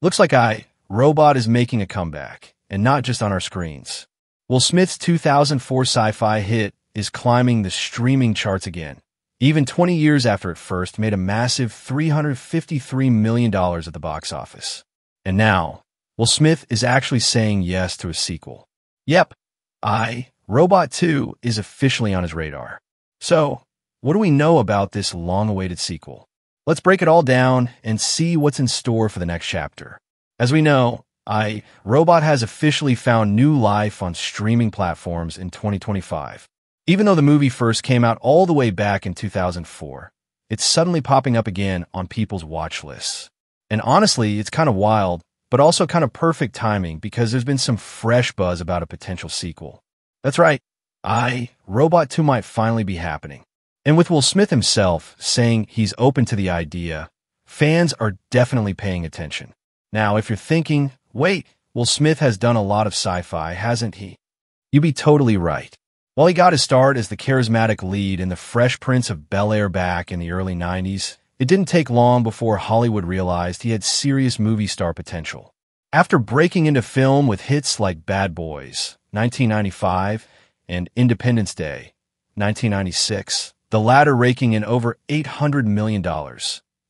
Looks like Robot is making a comeback, and not just on our screens. Will Smith's 2004 sci-fi hit is climbing the streaming charts again, even 20 years after it first made a massive $353 million at the box office. And now, Will Smith is actually saying yes to a sequel. Yep, Robot 2 is officially on his radar. So, what do we know about this long-awaited sequel? Let's break it all down and see what's in store for the next chapter. As we know, Robot has officially found new life on streaming platforms in 2025. Even though the movie first came out all the way back in 2004, it's suddenly popping up again on people's watch lists. And honestly, it's kind of wild, but also kind of perfect timing because there's been some fresh buzz about a potential sequel. That's right, Robot 2 might finally be happening. And with Will Smith himself saying he's open to the idea, fans are definitely paying attention. Now, if you're thinking, wait, Will Smith has done a lot of sci-fi, hasn't he? You'd be totally right. While he got his start as the charismatic lead in The Fresh Prince of Bel-Air back in the early 90s, it didn't take long before Hollywood realized he had serious movie star potential. After breaking into film with hits like Bad Boys, 1995, and Independence Day, 1996, the latter raking in over $800 million,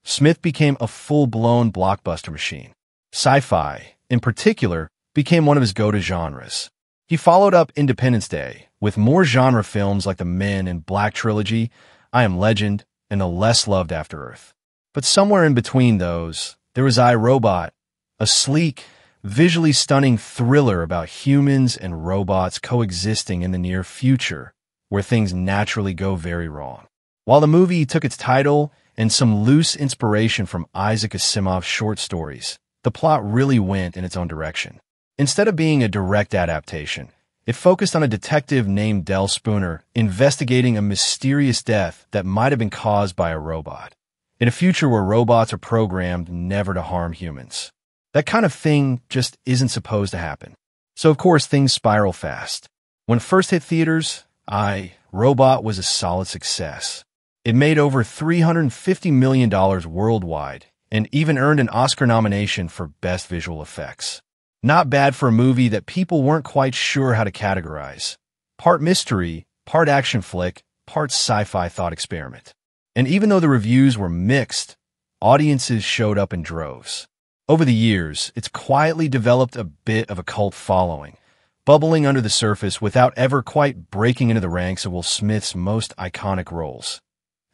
Smith became a full-blown blockbuster machine. Sci-fi, in particular, became one of his go-to genres. He followed up Independence Day with more genre films like the Men in Black trilogy, I Am Legend, and The Less Loved After Earth. But somewhere in between those, there was iRobot, a sleek, visually stunning thriller about humans and robots coexisting in the near future, where things naturally go very wrong. While the movie took its title and some loose inspiration from Isaac Asimov's short stories, the plot really went in its own direction. Instead of being a direct adaptation, it focused on a detective named Del Spooner investigating a mysterious death that might have been caused by a robot, in a future where robots are programmed never to harm humans. That kind of thing just isn't supposed to happen. So of course things spiral fast. When it first hit theaters, Robot was a solid success. It made over $350 million worldwide and even earned an Oscar nomination for Best Visual Effects. Not bad for a movie that people weren't quite sure how to categorize. Part mystery, part action flick, part sci-fi thought experiment. And even though the reviews were mixed, audiences showed up in droves. Over the years, it's quietly developed a bit of a cult following, bubbling under the surface without ever quite breaking into the ranks of Will Smith's most iconic roles.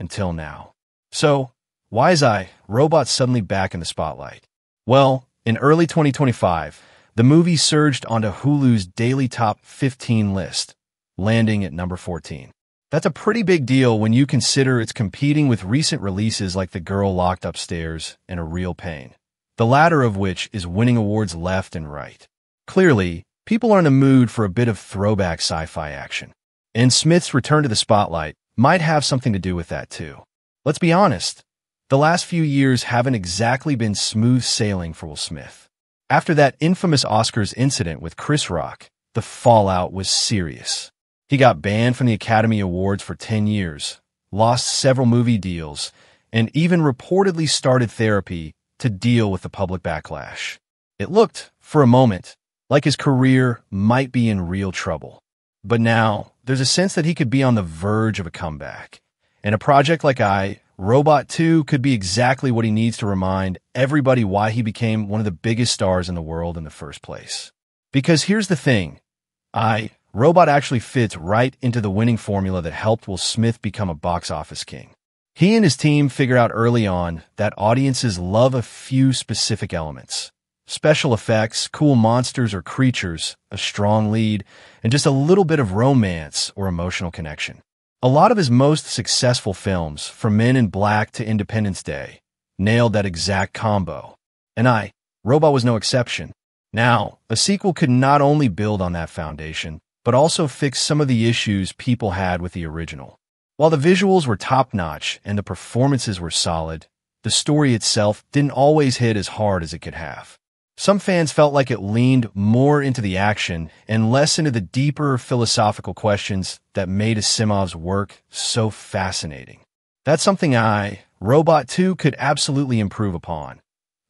Until now. So, why is Robot suddenly back in the spotlight? Well, in early 2025, the movie surged onto Hulu's daily top 15 list, landing at number 14. That's a pretty big deal when you consider it's competing with recent releases like The Girl Locked Upstairs and A Real Pain, the latter of which is winning awards left and right. Clearly, people are in the mood for a bit of throwback sci-fi action. And Smith's return to the spotlight might have something to do with that too. Let's be honest, the last few years haven't exactly been smooth sailing for Will Smith. After that infamous Oscars incident with Chris Rock, the fallout was serious. He got banned from the Academy Awards for 10 years, lost several movie deals, and even reportedly started therapy to deal with the public backlash. It looked, for a moment, like his career might be in real trouble. But now, there's a sense that he could be on the verge of a comeback. And a project like Robot 2 could be exactly what he needs to remind everybody why he became one of the biggest stars in the world in the first place. Because here's the thing, Robot actually fits right into the winning formula that helped Will Smith become a box office king. He and his team figured out early on that audiences love a few specific elements. Special effects, cool monsters or creatures, a strong lead, and just a little bit of romance or emotional connection. A lot of his most successful films, from Men in Black to Independence Day, nailed that exact combo. And Robot was no exception. Now, a sequel could not only build on that foundation, but also fix some of the issues people had with the original. While the visuals were top-notch and the performances were solid, the story itself didn't always hit as hard as it could have. Some fans felt like it leaned more into the action and less into the deeper philosophical questions that made Asimov's work so fascinating. That's something Robot 2 could absolutely improve upon.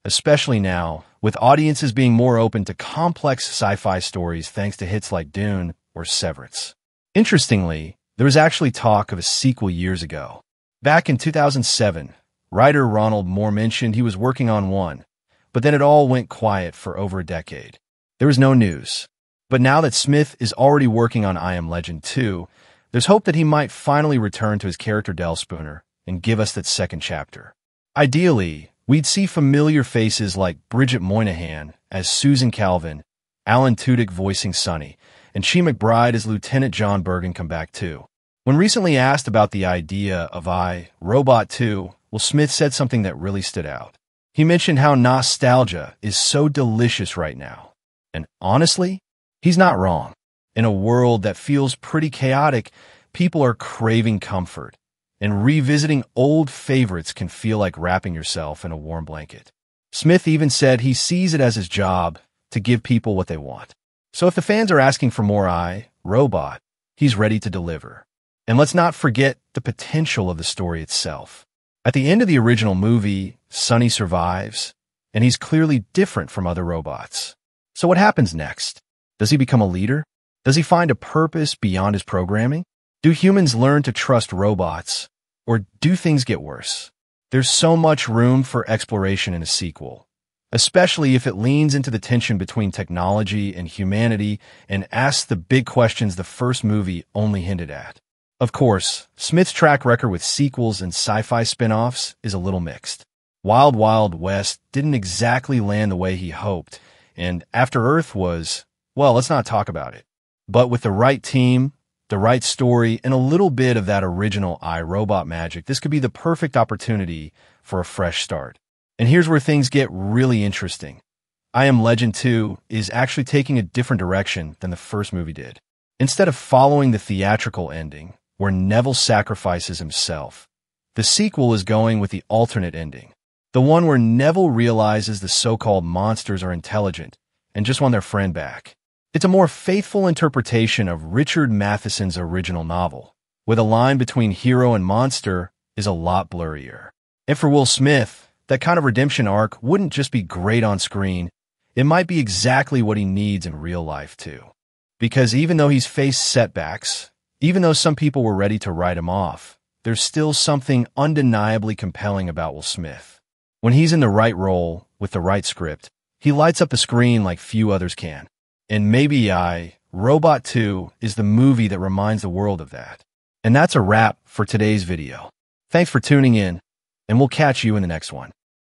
especially now, with audiences being more open to complex sci-fi stories thanks to hits like Dune or Severance. Interestingly, there was actually talk of a sequel years ago. Back in 2007, writer Ronald Moore mentioned he was working on one, but then it all went quiet for over a decade. There was no news. But now that Smith is already working on I Am Legend 2, there's hope that he might finally return to his character Del Spooner and give us that second chapter. Ideally, we'd see familiar faces like Bridget Moynahan as Susan Calvin, Alan Tudyk voicing Sonny, and McBride as Lieutenant John Bergen come back too. When recently asked about the idea of I, Robot 2, Will Smith said something that really stood out. He mentioned how nostalgia is so delicious right now. And honestly, he's not wrong. In a world that feels pretty chaotic, people are craving comfort, and revisiting old favorites can feel like wrapping yourself in a warm blanket. Smith even said he sees it as his job to give people what they want. So if the fans are asking for more I, Robot, he's ready to deliver. And let's not forget the potential of the story itself. At the end of the original movie, Sonny survives, and he's clearly different from other robots. So what happens next? Does he become a leader? Does he find a purpose beyond his programming? Do humans learn to trust robots, or do things get worse? There's so much room for exploration in a sequel, especially if it leans into the tension between technology and humanity and asks the big questions the first movie only hinted at. Of course, Smith's track record with sequels and sci-fi spin-offs is a little mixed. Wild Wild West didn't exactly land the way he hoped, and After Earth was, well, let's not talk about it. But with the right team, the right story, and a little bit of that original iRobot magic, this could be the perfect opportunity for a fresh start. And here's where things get really interesting. I Am Legend 2 is actually taking a different direction than the first movie did. Instead of following the theatrical ending, where Neville sacrifices himself, the sequel is going with the alternate ending. The one where Neville realizes the so-called monsters are intelligent and just want their friend back. It's a more faithful interpretation of Richard Matheson's original novel, where the line between hero and monster is a lot blurrier. And for Will Smith, that kind of redemption arc wouldn't just be great on screen, it might be exactly what he needs in real life too. Because even though he's faced setbacks, even though some people were ready to write him off, there's still something undeniably compelling about Will Smith. When he's in the right role, with the right script, he lights up the screen like few others can. And maybe I, Robot 2, is the movie that reminds the world of that. And that's a wrap for today's video. Thanks for tuning in, and we'll catch you in the next one.